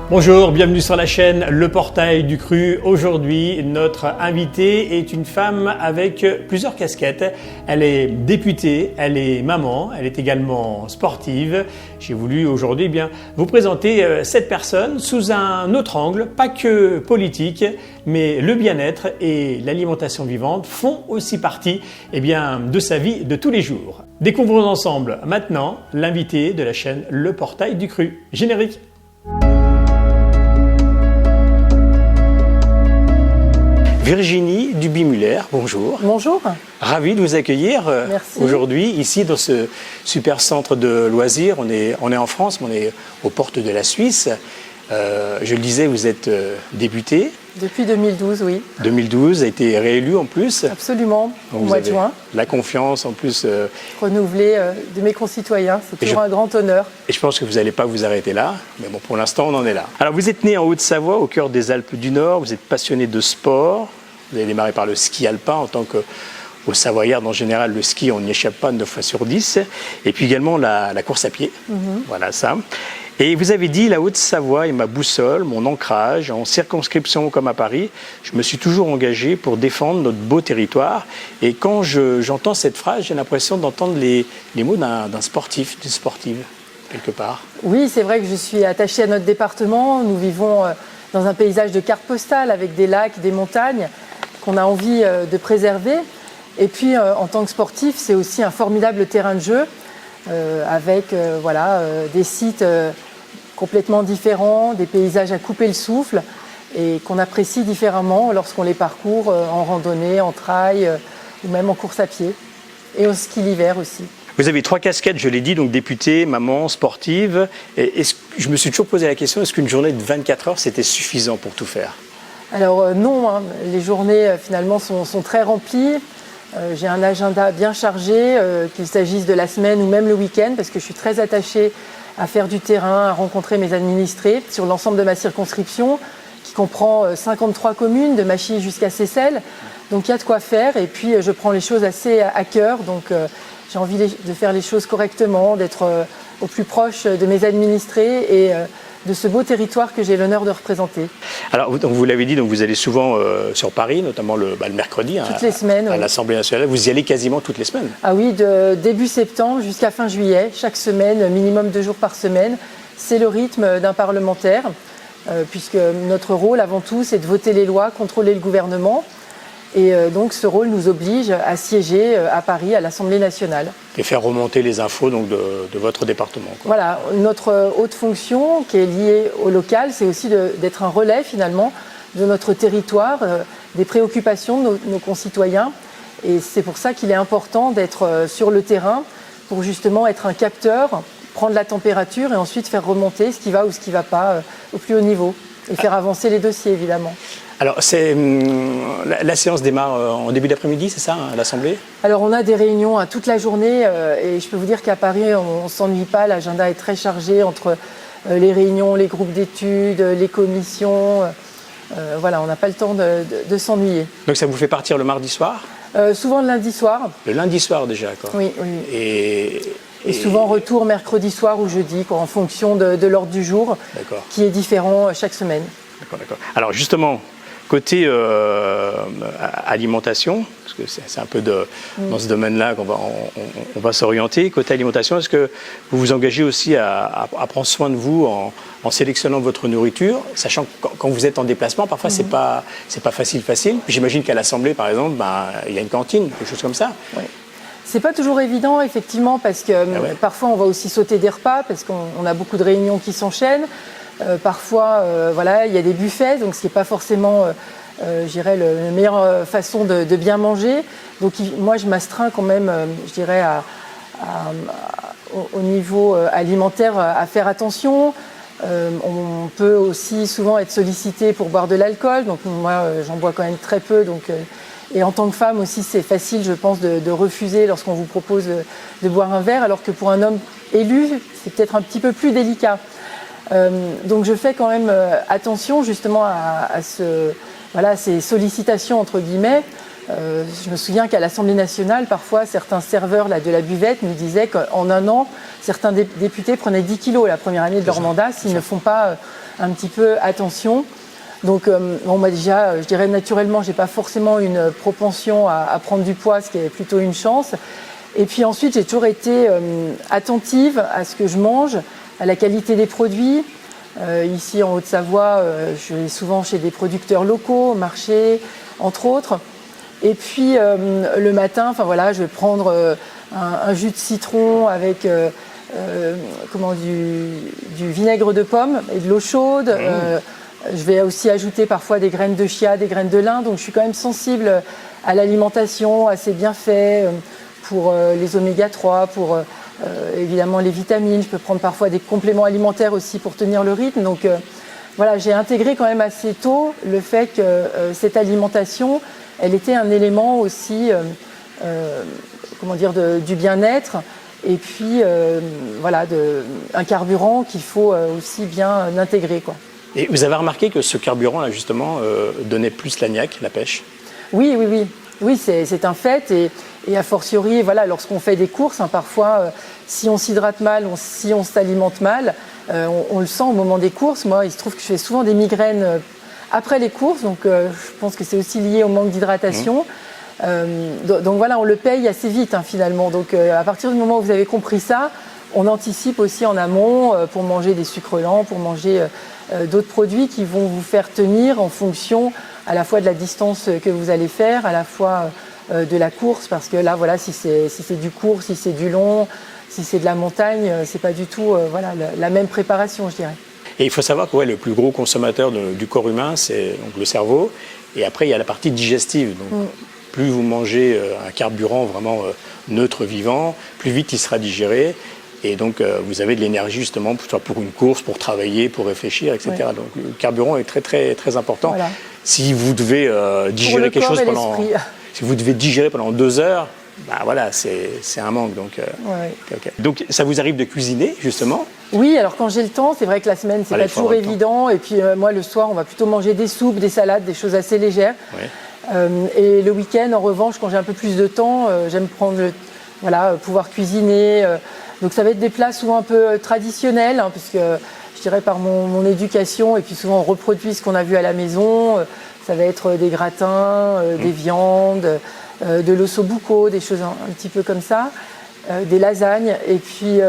Bonjour, bienvenue sur la chaîne Le Portail du Cru. Aujourd'hui, notre invitée est une femme avec plusieurs casquettes. Elle est députée, elle est maman, elle est également sportive. J'ai voulu aujourd'hui vous présenter cette personne sous un autre angle, pas que politique, mais le bien-être et l'alimentation vivante font aussi partie de sa vie de tous les jours. Découvrons ensemble maintenant l'invitée de la chaîne Le Portail du Cru. Générique. Virginie Duby-Muller, bonjour. Bonjour. Ravi de vous accueillir aujourd'hui ici dans ce super centre de loisirs. On est en France, mais on est aux portes de la Suisse. Je le disais, vous êtes députée. Depuis 2012, oui. 2012, a été réélue en plus. Absolument, au mois de juin. La confiance en plus. Renouvelée de mes concitoyens, c'est toujours un grand honneur. Et je pense que vous n'allez pas vous arrêter là, mais bon, pour l'instant, on en est là. Alors, vous êtes née en Haute-Savoie, au cœur des Alpes du Nord. Vous êtes passionnée de sport. Vous avez démarré par le ski alpin en tant qu'au Savoyarde. En général, le ski, on n'y échappe pas 9 fois sur 10. Et puis également la course à pied. Voilà ça. Et vous avez dit, la Haute-Savoie est ma boussole, mon ancrage, en circonscription comme à Paris. Je me suis toujours engagé pour défendre notre beau territoire. Et quand j'entends cette phrase, j'ai l'impression d'entendre les mots d'un sportif, d'une sportive, quelque part. Oui, c'est vrai que je suis attachée à notre département. Nous vivons dans un paysage de carte postale avec des lacs, des montagnes qu'on a envie de préserver. Et puis, en tant que sportif, c'est aussi un formidable terrain de jeu. Avec des sites complètement différents, des paysages à couper le souffle et qu'on apprécie différemment lorsqu'on les parcourt en randonnée, en trail ou même en course à pied et au ski l'hiver aussi. Vous avez 3 casquettes, je l'ai dit, donc députée, maman, sportive. Je me suis toujours posé la question, est-ce qu'une journée de 24 heures, c'était suffisant pour tout faire ? Alors non, les journées finalement sont très remplies. J'ai un agenda bien chargé, qu'il s'agisse de la semaine ou même le week-end, parce que je suis très attachée à faire du terrain, à rencontrer mes administrés sur l'ensemble de ma circonscription, qui comprend 53 communes, de Machy jusqu'à Seyssel. Donc il y a de quoi faire, et puis je prends les choses assez à cœur. Donc j'ai envie de faire les choses correctement, d'être au plus proche de mes administrés et de ce beau territoire que j'ai l'honneur de représenter. Alors, vous l'avez dit, donc vous allez souvent sur Paris, notamment le mercredi, toutes les semaines, à l'Assemblée nationale. Vous y allez quasiment toutes les semaines. Ah oui, de début septembre jusqu'à fin juillet, chaque semaine, minimum 2 jours par semaine. C'est le rythme d'un parlementaire, puisque notre rôle avant tout, c'est de voter les lois, contrôler le gouvernement. Et donc ce rôle nous oblige à siéger à Paris, à l'Assemblée nationale. Et faire remonter les infos donc, de votre département. Voilà, notre haute fonction qui est liée au local, c'est aussi d'être un relais finalement de notre territoire, des préoccupations de nos concitoyens. Et c'est pour ça qu'il est important d'être sur le terrain pour justement être un capteur, prendre la température et ensuite faire remonter ce qui va ou ce qui ne va pas au plus haut niveau. Et faire avancer les dossiers, évidemment. Alors, la séance démarre en début d'après-midi, c'est ça, à l'Assemblée ? Alors, on a des réunions toute la journée et je peux vous dire qu'à Paris, on ne s'ennuie pas. L'agenda est très chargé entre les réunions, les groupes d'études, les commissions. On n'a pas le temps de s'ennuyer. Donc, ça vous fait partir le mardi soir ? Souvent le lundi soir. Le lundi soir, déjà, quoi. Oui. Et souvent retour mercredi soir ou jeudi, en fonction de l'ordre du jour, qui est différent chaque semaine. D'accord. Alors justement, côté alimentation, parce que c'est un peu dans ce domaine-là qu'on va s'orienter, côté alimentation, est-ce que vous vous engagez aussi à prendre soin de vous en sélectionnant votre nourriture, sachant que quand vous êtes en déplacement, parfois c'est pas facile. J'imagine qu'à l'Assemblée, par exemple, il y a une cantine, quelque chose comme ça. Oui. C'est pas toujours évident, effectivement, parce que parfois on va aussi sauter des repas, parce qu'on a beaucoup de réunions qui s'enchaînent. Parfois, il y a des buffets, donc ce n'est pas forcément, la meilleure façon de bien manger. Donc moi, je m'astreins quand même, au niveau alimentaire, à faire attention. On peut aussi souvent être sollicité pour boire de l'alcool, donc moi, j'en bois quand même très peu, donc... Et en tant que femme aussi, c'est facile, je pense, de refuser lorsqu'on vous propose de boire un verre, alors que pour un homme élu, c'est peut-être un petit peu plus délicat. Donc je fais quand même attention justement à ces sollicitations, entre guillemets. Je me souviens qu'à l'Assemblée nationale, parfois, certains serveurs de la buvette nous disaient qu'en un an, certains députés prenaient 10 kilos la première année de leur mandat s'ils ne font pas un petit peu attention. Donc bon, moi déjà, je dirais naturellement, j'ai pas forcément une propension à prendre du poids, ce qui est plutôt une chance. Et puis ensuite, j'ai toujours été attentive à ce que je mange, à la qualité des produits. Ici en Haute-Savoie, je vais souvent chez des producteurs locaux, au marché, entre autres. Et puis le matin, enfin voilà, je vais prendre un jus de citron avec du vinaigre de pomme et de l'eau chaude. Je vais aussi ajouter parfois des graines de chia, des graines de lin. Donc je suis quand même sensible à l'alimentation, à ses bienfaits pour les oméga 3, pour évidemment les vitamines. Je peux prendre parfois des compléments alimentaires aussi pour tenir le rythme. Donc voilà, j'ai intégré quand même assez tôt le fait que cette alimentation, elle était un élément aussi du bien-être. Et puis voilà, un carburant qu'il faut aussi bien intégrer, quoi. Et vous avez remarqué que ce carburant-là, justement, donnait plus la niaque, la pêche? Oui, oui, oui. Oui, c'est un fait. Et a fortiori, voilà, lorsqu'on fait des courses, parfois, si on s'hydrate mal, si on s'alimente mal, on le sent au moment des courses. Moi, il se trouve que je fais souvent des migraines après les courses, donc je pense que c'est aussi lié au manque d'hydratation. Donc voilà, on le paye assez vite, finalement. Donc à partir du moment où vous avez compris ça, on anticipe aussi en amont pour manger des sucres lents, pour manger d'autres produits qui vont vous faire tenir en fonction à la fois de la distance que vous allez faire, à la fois de la course, parce que là, voilà, si c'est du court, si c'est du long, si c'est de la montagne, c'est pas du tout la même préparation, je dirais. Et il faut savoir que le plus gros consommateur du corps humain, c'est donc le cerveau. Et après, il y a la partie digestive. Donc, plus vous mangez un carburant vraiment neutre, vivant, plus vite il sera digéré. Et donc, vous avez de l'énergie justement pour une course, pour travailler, pour réfléchir, etc. Ouais. Donc, le carburant est très, très, très important. Voilà. Si vous devez digérer quelque chose si vous devez digérer pendant 2 heures, bah voilà, c'est un manque. Donc, okay. Donc, ça vous arrive de cuisiner justement? Oui, alors quand j'ai le temps, c'est vrai que la semaine, c'est pas toujours évident. Et puis, moi, le soir, on va plutôt manger des soupes, des salades, des choses assez légères. Ouais. Et le week-end, en revanche, quand j'ai un peu plus de temps, j'aime pouvoir cuisiner. Donc ça va être des plats souvent un peu traditionnels, puisque je dirais par mon éducation, et puis souvent on reproduit ce qu'on a vu à la maison. Ça va être des gratins, des viandes, de l'ossobuco, des choses un petit peu comme ça, des lasagnes. Et puis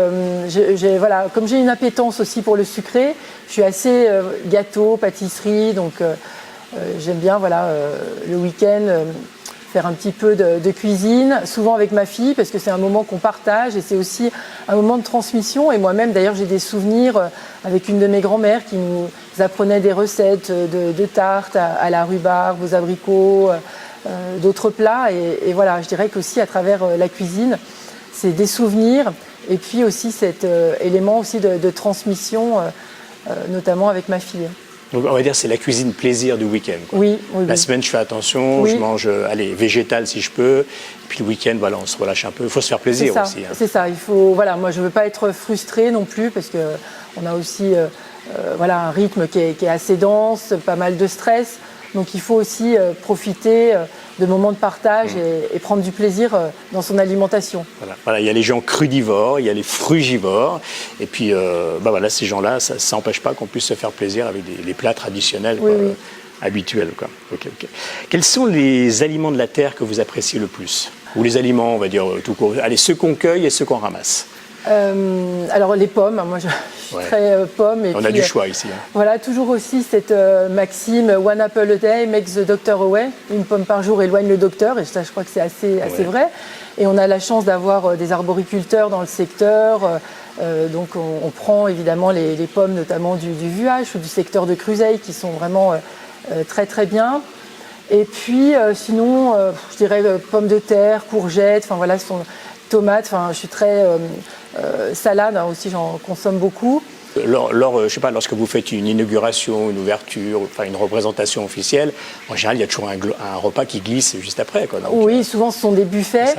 comme j'ai une appétence aussi pour le sucré, je suis assez gâteau, pâtisserie, donc j'aime bien le week-end faire un petit peu de cuisine, souvent avec ma fille, parce que c'est un moment qu'on partage et c'est aussi un moment de transmission. Et moi-même, d'ailleurs, j'ai des souvenirs avec une de mes grand-mères qui nous apprenait des recettes de tartes à la rhubarbe, aux abricots, d'autres plats. Et voilà, je dirais qu'aussi à travers la cuisine, c'est des souvenirs et puis aussi cet élément aussi de transmission, notamment avec ma fille. Donc on va dire que c'est la cuisine plaisir du week-end. Oui. La semaine, je fais attention, je mange végétal si je peux. Et puis le week-end, on se relâche un peu. Il faut se faire plaisir aussi. C'est ça. Il faut, moi, je ne veux pas être frustrée non plus parce qu'on a aussi un rythme qui est assez dense, pas mal de stress. Donc il faut aussi profiter de moments de partage et prendre du plaisir dans son alimentation. Voilà, il y a les gens crudivores, il y a les frugivores. Et puis ces gens-là, ça n'empêche pas qu'on puisse se faire plaisir avec les plats traditionnels habituels. Okay. Quels sont les aliments de la terre que vous appréciez le plus? Ou les aliments, on va dire, tout court. Allez, ceux qu'on cueille et ceux qu'on ramasse. Alors les pommes, moi je suis très pomme. On a du choix ici. Voilà, toujours aussi cette maxime « one apple a day makes the doctor away ». Une pomme par jour éloigne le docteur, et ça je crois que c'est assez vrai. Et on a la chance d'avoir des arboriculteurs dans le secteur, donc on prend évidemment les pommes notamment du Vuache ou du secteur de Cruseilles qui sont vraiment très très bien. Et puis sinon, je dirais pommes de terre, courgettes, tomates, je suis très salade aussi, j'en consomme beaucoup. Je sais pas, lorsque vous faites une inauguration, une ouverture, une représentation officielle, en général, il y a toujours un repas qui glisse juste après. Donc, oui, souvent ce sont des buffets.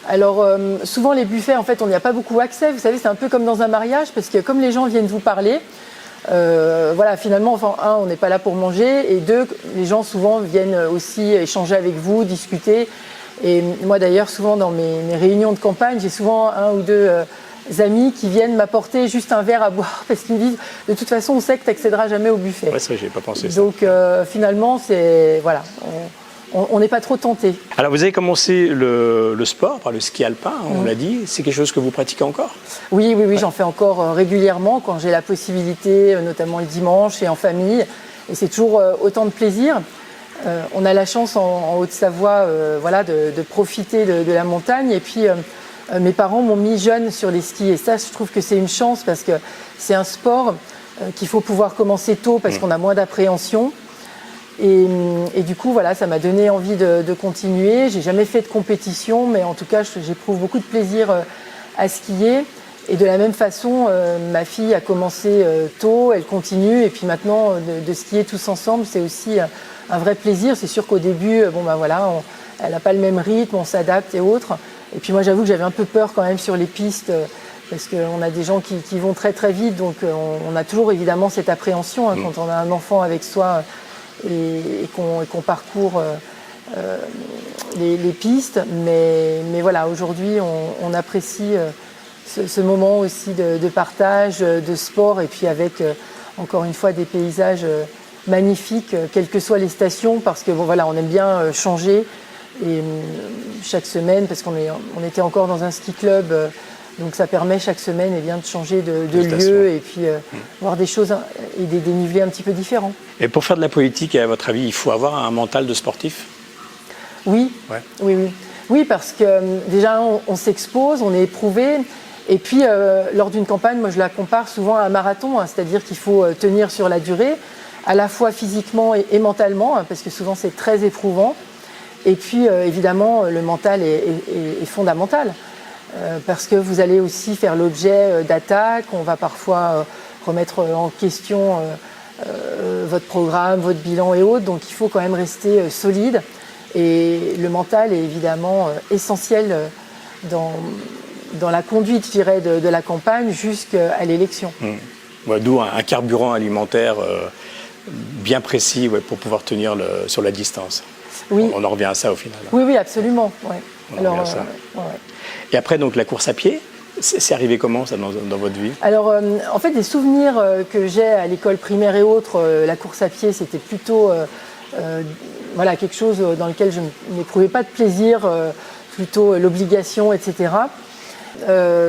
Alors souvent les buffets, en fait, on n'y a pas beaucoup accès. Vous savez, c'est un peu comme dans un mariage, parce que comme les gens viennent vous parler, finalement, on n'est pas là pour manger, et 2, les gens souvent viennent aussi échanger avec vous, discuter. Et moi d'ailleurs, souvent dans mes réunions de campagne, j'ai souvent 1 ou 2 amis qui viennent m'apporter juste un verre à boire parce qu'ils me disent de toute façon on sait que tu n'accéderas jamais au buffet. Ouais, c'est vrai, j'y ai pas pensé ça. Donc finalement c'est voilà, on n'est pas trop tenté. Alors vous avez commencé le sport par le ski alpin, on l'a dit. C'est quelque chose que vous pratiquez encore? Oui, j'en fais encore régulièrement quand j'ai la possibilité, notamment le dimanche et en famille. Et c'est toujours autant de plaisir. On a la chance en Haute-Savoie voilà, de profiter de la montagne. Et puis mes parents m'ont mis jeune sur les skis. Et ça, je trouve que c'est une chance parce que c'est un sport qu'il faut pouvoir commencer tôt parce qu'on a moins d'appréhension. Et du coup, voilà, ça m'a donné envie de continuer. J'ai jamais fait de compétition, mais en tout cas, j'éprouve beaucoup de plaisir à skier. Et de la même façon, ma fille a commencé tôt, elle continue. Et puis maintenant, de skier tous ensemble, c'est aussi un vrai plaisir. C'est sûr qu'au début, voilà, elle n'a pas le même rythme, on s'adapte et autres. Et puis moi, j'avoue que j'avais un peu peur quand même sur les pistes, parce qu'on a des gens qui vont très très vite. Donc on a toujours évidemment cette appréhension quand on a un enfant avec soi et qu'on parcourt les pistes. Mais voilà, aujourd'hui, on apprécie ce moment aussi de partage, de sport, et puis avec, encore une fois, des paysages magnifiques, quelles que soient les stations, parce que bon, voilà, on aime bien changer. Et chaque semaine, parce qu'on était encore dans un ski club, donc ça permet chaque semaine de changer de lieu et puis voir des choses et des dénivelés un petit peu différents. Et pour faire de la politique, à votre avis, il faut avoir un mental de sportif? Oui, ouais. Oui, parce que déjà on s'expose, on est éprouvé. Et puis lors d'une campagne, moi je la compare souvent à un marathon, c'est-à-dire qu'il faut tenir sur la durée, à la fois physiquement et mentalement, parce que souvent c'est très éprouvant. Et puis évidemment le mental est fondamental. Parce que vous allez aussi faire l'objet d'attaques, on va parfois remettre en question votre programme, votre bilan et autres, donc il faut quand même rester solide. Et le mental est évidemment essentiel dans la conduite, je dirais, de la campagne jusqu'à l'élection. D'où un carburant alimentaire bien précis pour pouvoir tenir sur la distance. Oui. On en revient à ça au final. Oui, absolument. Ouais. On en revient à ça. Et après, donc, la course à pied, c'est arrivé comment ça dans votre vie? Alors, en fait, les souvenirs que j'ai à l'école primaire et autres, la course à pied, c'était plutôt voilà, quelque chose dans lequel je n'éprouvais pas de plaisir, plutôt l'obligation, etc.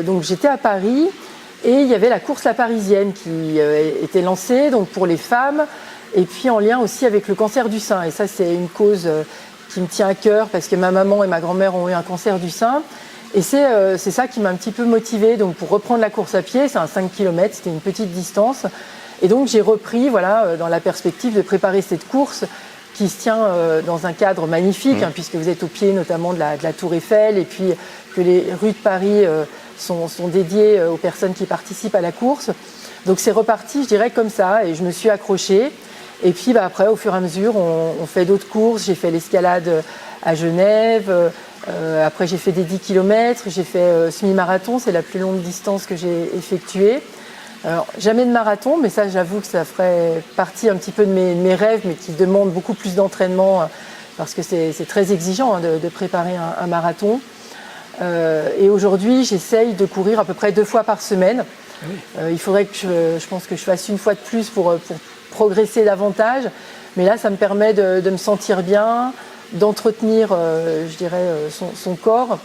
Donc, j'étais à Paris et il y avait la course La Parisienne qui était lancée donc, pour les femmes et puis en lien aussi avec le cancer du sein. Et ça, c'est une cause qui me tient à cœur parce que ma maman et ma grand-mère ont eu un cancer du sein. Et c'est ça qui m'a un petit peu motivée donc pour reprendre la course à pied. C'est un 5 km, c'était une petite distance. Et donc j'ai repris voilà, dans la perspective de préparer cette course qui se tient dans un cadre magnifique, puisque vous êtes au pied notamment de la Tour Eiffel et puis que les rues de Paris sont dédiées aux personnes qui participent à la course. Donc c'est reparti, je dirais, comme ça et je me suis accrochée. Et puis après, au fur et à mesure, on fait d'autres courses. J'ai fait l'escalade à Genève. Après, j'ai fait des 10 km. J'ai fait semi-marathon. C'est la plus longue distance que j'ai effectuée. Alors, jamais de marathon, mais ça, j'avoue que ça ferait partie un petit peu de mes rêves, mais qui demandent beaucoup plus d'entraînement parce que c'est très exigeant de préparer un marathon. Et aujourd'hui, j'essaye de courir à peu près 2 fois par semaine. Il faudrait que je pense que je fasse une fois de plus pour progresser davantage, mais là ça me permet de me sentir bien, d'entretenir je dirais son corps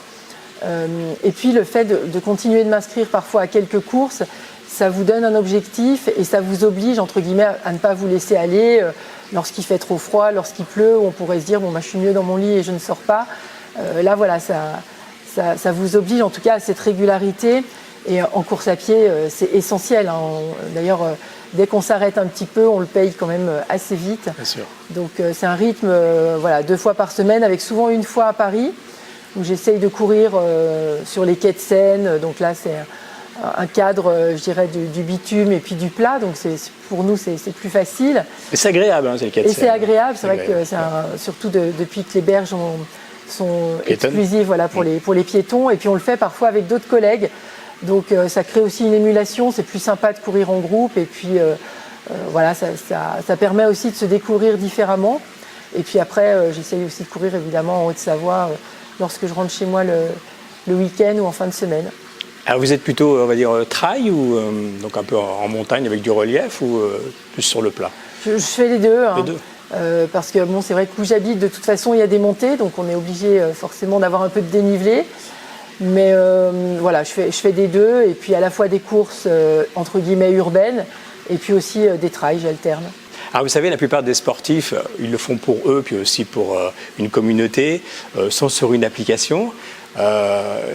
et puis le fait de continuer de m'inscrire parfois à quelques courses, ça vous donne un objectif et ça vous oblige entre guillemets à ne pas vous laisser aller lorsqu'il fait trop froid, lorsqu'il pleut, où on pourrait se dire bon, je suis mieux dans mon lit et je ne sors pas. Là voilà, ça vous oblige en tout cas à cette régularité. Et en course à pied, c'est essentiel. D'ailleurs, dès qu'on s'arrête un petit peu, on le paye quand même assez vite. Bien sûr. Donc c'est un rythme, voilà, 2 fois par semaine, avec souvent une fois à Paris, où j'essaye de courir sur les quais de Seine. Donc là, c'est un cadre, je dirais, du bitume et puis du plat. Donc pour nous, c'est plus facile. Et c'est agréable, c'est le quai de Seine. Et c'est agréable. C'est vrai que surtout depuis que les berges sont exclusives voilà, pour les piétons. Et puis on le fait parfois avec d'autres collègues. Donc ça crée aussi une émulation, c'est plus sympa de courir en groupe et puis voilà, ça permet aussi de se découvrir différemment. Et puis après, j'essaye aussi de courir évidemment en Haute-Savoie lorsque je rentre chez moi le week-end ou en fin de semaine. Alors vous êtes plutôt, on va dire, trail ou donc un peu en montagne avec du relief ou plus sur le plat? Je fais les deux. Les deux. Parce que bon, c'est vrai que où j'habite, de toute façon, il y a des montées, donc on est obligé forcément d'avoir un peu de dénivelé. Mais voilà, je fais des deux, et puis à la fois des courses entre guillemets urbaines, et puis aussi des trails, j'alterne. Alors vous savez, la plupart des sportifs, ils le font pour eux, puis aussi pour une communauté, sont sur une application.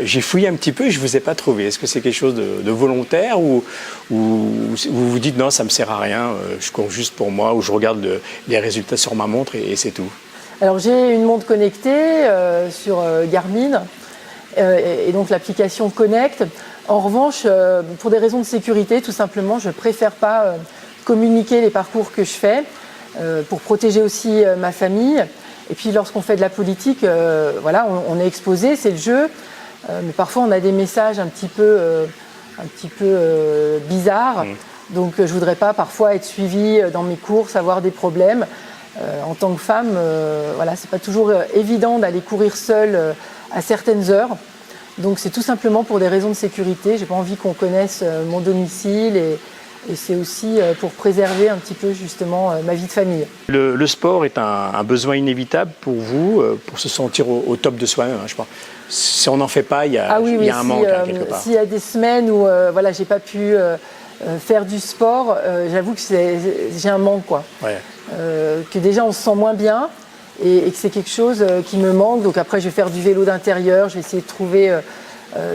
J'ai fouillé un petit peu et je ne vous ai pas trouvé. Est-ce que c'est quelque chose de volontaire ou vous vous dites non, ça ne me sert à rien, je cours juste pour moi, ou je regarde les résultats sur ma montre et c'est tout? Alors j'ai une montre connectée sur Garmin, et donc l'application Connect. En revanche, pour des raisons de sécurité, tout simplement, je ne préfère pas communiquer les parcours que je fais, pour protéger aussi ma famille. Et puis lorsqu'on fait de la politique, voilà, on est exposé, c'est le jeu, mais parfois on a des messages un petit peu bizarres. Donc je ne voudrais pas parfois être suivie dans mes courses, avoir des problèmes. En tant que femme, voilà, c'est pas toujours évident d'aller courir seule à certaines heures. Donc c'est tout simplement pour des raisons de sécurité. J'ai pas envie qu'on connaisse mon domicile, et c'est aussi pour préserver un petit peu justement ma vie de famille. Le sport est un besoin inévitable pour vous, pour se sentir au top de soi-même, hein, je pense. Si on n'en fait pas, il y a un manque quelque part. S'il y a des semaines où voilà, j'ai pas pu faire du sport, j'avoue que j'ai un manque, quoi. Ouais. Que déjà on se sent moins bien, et que c'est quelque chose qui me manque. Donc après, je vais faire du vélo d'intérieur, je vais essayer de trouver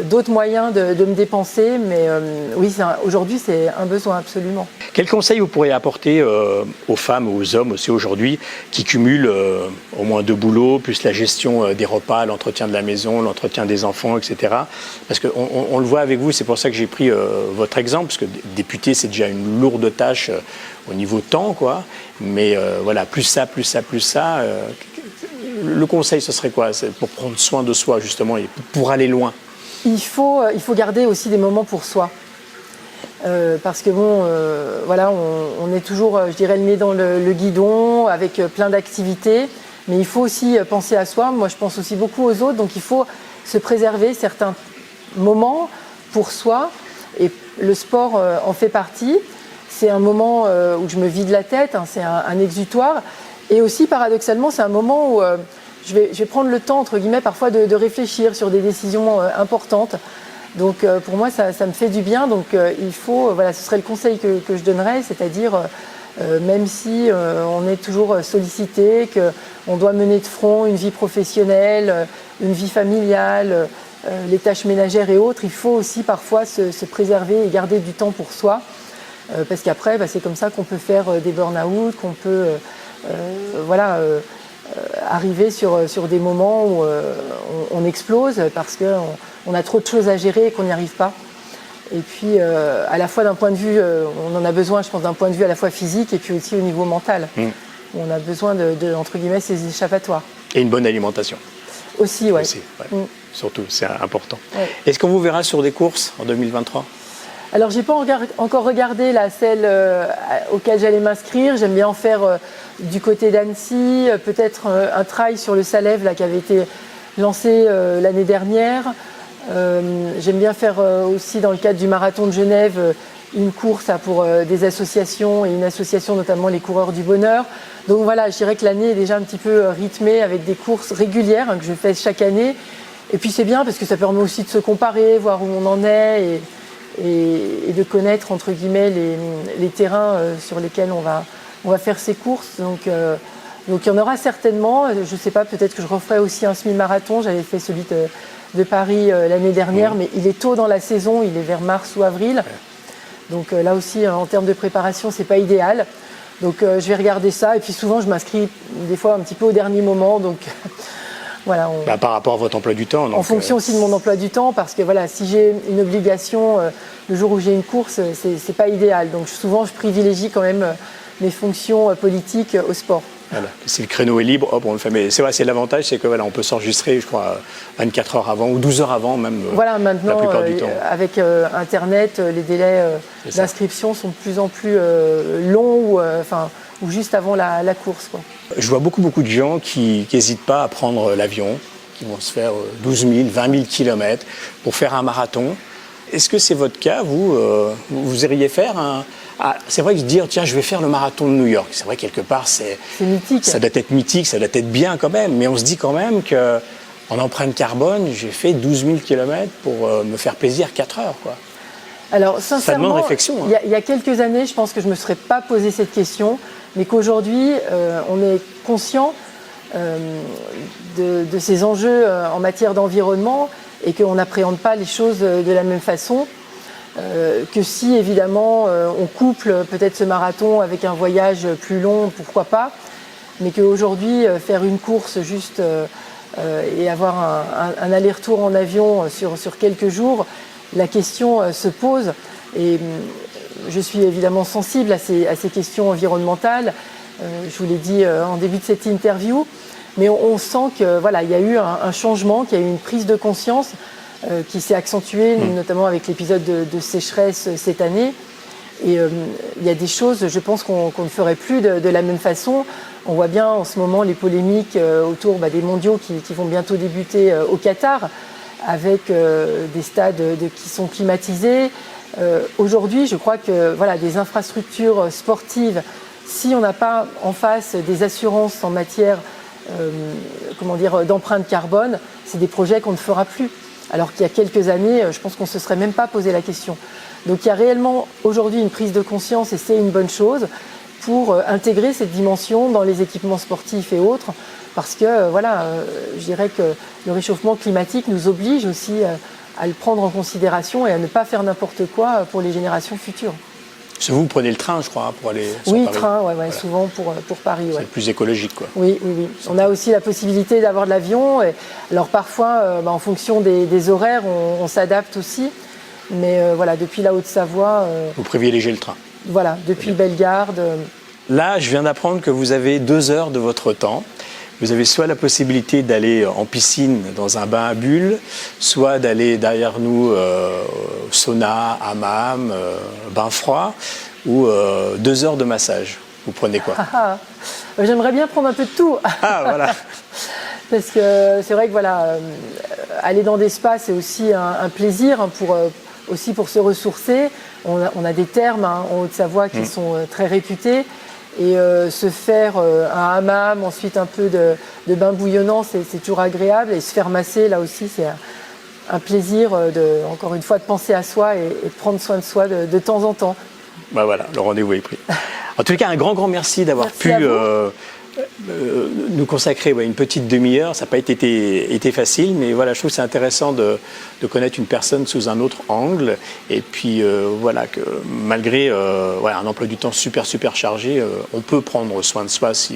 d'autres moyens de me dépenser, mais oui, aujourd'hui c'est un besoin absolument. Quel conseil vous pourriez apporter aux femmes ou aux hommes aussi aujourd'hui qui cumulent au moins 2 boulots, plus la gestion des repas, l'entretien de la maison, l'entretien des enfants, etc. Parce qu'on le voit avec vous, c'est pour ça que j'ai pris votre exemple, parce que député c'est déjà une lourde tâche au niveau temps, quoi. Mais voilà, plus ça, le conseil ce serait quoi? C'est pour prendre soin de soi justement et pour aller loin. Il faut garder aussi des moments pour soi. Parce que bon, voilà, on est toujours, je dirais, le nez dans le guidon, avec plein d'activités, mais il faut aussi penser à soi. Moi, je pense aussi beaucoup aux autres, donc il faut se préserver certains moments pour soi, et le sport en fait partie. C'est un moment où je me vide la tête, hein, c'est un exutoire, et aussi paradoxalement, c'est un moment où je vais prendre le temps, entre guillemets, parfois de réfléchir sur des décisions importantes. Donc pour moi, ça me fait du bien. Donc il faut, voilà, ce serait le conseil que je donnerais, c'est-à-dire même si on est toujours sollicité, qu'on doit mener de front une vie professionnelle, une vie familiale, les tâches ménagères et autres, il faut aussi parfois se préserver et garder du temps pour soi. Parce qu'après, c'est comme ça qu'on peut faire des burn-out, qu'on peut arriver sur des moments où on explose parce qu'on a trop de choses à gérer et qu'on n'y arrive pas. Et puis, à la fois d'un point de vue, on en a besoin, je pense, d'un point de vue à la fois physique et puis aussi au niveau mental. On a besoin de entre guillemets, ces échappatoires. Et une bonne alimentation. Aussi, ouais. Surtout, c'est important. Ouais. Est-ce qu'on vous verra sur des courses en 2023 ? Alors, j'ai pas encore regardé celle auquel j'allais m'inscrire. J'aime bien en faire du côté d'Annecy, peut-être un trail sur le Salève là, qui avait été lancé l'année dernière. J'aime bien faire aussi, dans le cadre du marathon de Genève, une course pour des associations, et une association notamment les Coureurs du Bonheur. Donc voilà, je dirais que l'année est déjà un petit peu rythmée avec des courses régulières que je fais chaque année. Et puis c'est bien parce que ça permet aussi de se comparer, voir où on en est, et de connaître entre guillemets les terrains sur lesquels on va faire ces courses. Donc il y en aura certainement. Je ne sais pas, peut-être que je referai aussi un semi-marathon. J'avais fait celui de Paris l'année dernière, mais il est tôt dans la saison, il est vers mars ou avril. Donc là aussi, en termes de préparation, c'est pas idéal. Donc je vais regarder ça. Et puis souvent, je m'inscris des fois un petit peu au dernier moment. Donc voilà. Par rapport à votre emploi du temps. Donc, en fonction aussi de mon emploi du temps, parce que voilà, si j'ai une obligation le jour où j'ai une course, c'est pas idéal. Donc souvent, je privilégie quand même mes fonctions politiques au sport. Voilà. Si le créneau est libre, hop, on le fait. Mais c'est vrai, c'est l'avantage, c'est que voilà, on peut s'enregistrer, je crois, 24 heures avant ou 12 heures avant même. Voilà, maintenant, la plupart du temps. Avec Internet, les délais d'inscription sont de plus en plus longs, ou juste avant la course, quoi. Je vois beaucoup de gens qui n'hésitent pas à prendre l'avion, qui vont se faire 12 000, 20 000 kilomètres pour faire un marathon. Est-ce que c'est votre cas, vous iriez faire c'est vrai que se dire, tiens, je vais faire le marathon de New York. C'est vrai, quelque part, c'est mythique. Ça doit être mythique, ça doit être bien quand même. Mais on se dit quand même qu'en empreinte carbone, j'ai fait 12 000 km pour me faire plaisir 4 heures, quoi. Alors, sincèrement, ça demande réflexion. Hein. Il y a quelques années, je pense que je ne me serais pas posé cette question, mais qu'aujourd'hui, on est conscient de ces enjeux en matière d'environnement et qu'on n'appréhende pas les choses de la même façon. Que si évidemment on couple peut-être ce marathon avec un voyage plus long, pourquoi pas, mais qu'aujourd'hui faire une course juste et avoir un aller-retour en avion sur quelques jours, la question se pose. Et je suis évidemment sensible à ces questions environnementales, je vous l'ai dit en début de cette interview, mais on sent que voilà, il y a eu un changement, qu'il y a eu une prise de conscience qui s'est accentuée, notamment avec l'épisode de sécheresse cette année. Et il y a des choses, je pense, qu'on ne ferait plus de la même façon. On voit bien en ce moment les polémiques autour des mondiaux qui vont bientôt débuter au Qatar, avec des stades qui sont climatisés. Aujourd'hui, je crois que voilà, des infrastructures sportives, si on n'a pas en face des assurances en matière d'empreinte carbone, c'est des projets qu'on ne fera plus. Alors qu'il y a quelques années, je pense qu'on ne se serait même pas posé la question. Donc il y a réellement aujourd'hui une prise de conscience et c'est une bonne chose pour intégrer cette dimension dans les équipements sportifs et autres. Parce que je dirais que le réchauffement climatique nous oblige aussi à le prendre en considération et à ne pas faire n'importe quoi pour les générations futures. Vous prenez le train, je crois, pour aller sur Paris. Paris. Train, voilà. Souvent pour Paris. C'est le plus écologique, quoi. Oui. On a aussi la possibilité d'avoir de l'avion. Alors parfois, en fonction des horaires, on s'adapte aussi. Mais depuis la Haute-Savoie... Vous privilégiez le train. Voilà, depuis Bellegarde. Là, je viens d'apprendre que vous avez 2 heures de votre temps. Vous avez soit la possibilité d'aller en piscine dans un bain à bulles, soit d'aller derrière nous sauna, hammam, bain froid, ou 2 heures de massage. Vous prenez quoi? J'aimerais bien prendre un peu de tout. Ah, voilà. Parce que c'est vrai que aller dans des spas, c'est aussi un plaisir aussi pour se ressourcer. On a des thermes en Haute-Savoie qui sont très réputés. Et se faire un hammam, ensuite un peu de bain bouillonnant, c'est toujours agréable. Et se faire masser, là aussi, c'est un plaisir, encore une fois, de penser à soi et de prendre soin de soi de temps en temps. Voilà, le rendez-vous est pris. En tout cas, un grand merci d'avoir pu nous consacrer une petite demi-heure. Ça n'a pas été facile, mais voilà, je trouve que c'est intéressant de connaître une personne sous un autre angle. Et puis que malgré un emploi du temps super chargé, on peut prendre soin de soi si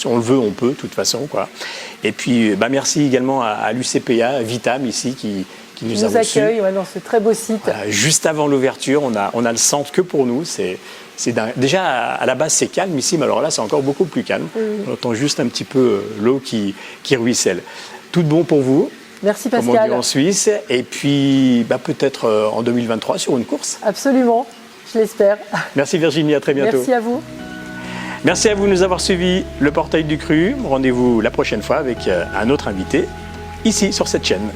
on le veut, on peut de toute façon, quoi. Et puis merci également à l'UCPA, à Vitam ici qui nous accueille dans ce très beau site. Voilà, juste avant l'ouverture, on a le centre que pour nous. C'est dingue. Déjà, à la base, c'est calme ici, mais alors là, c'est encore beaucoup plus calme. On entend juste un petit peu l'eau qui ruisselle. Tout de bon pour vous. Merci Pascal. Comme on dit en Suisse. Et puis, peut-être en 2023 sur une course. Absolument, je l'espère. Merci Virginie, à très bientôt. Merci à vous. Merci à vous de nous avoir suivis le Portail du Cru. Rendez-vous la prochaine fois avec un autre invité, ici sur cette chaîne.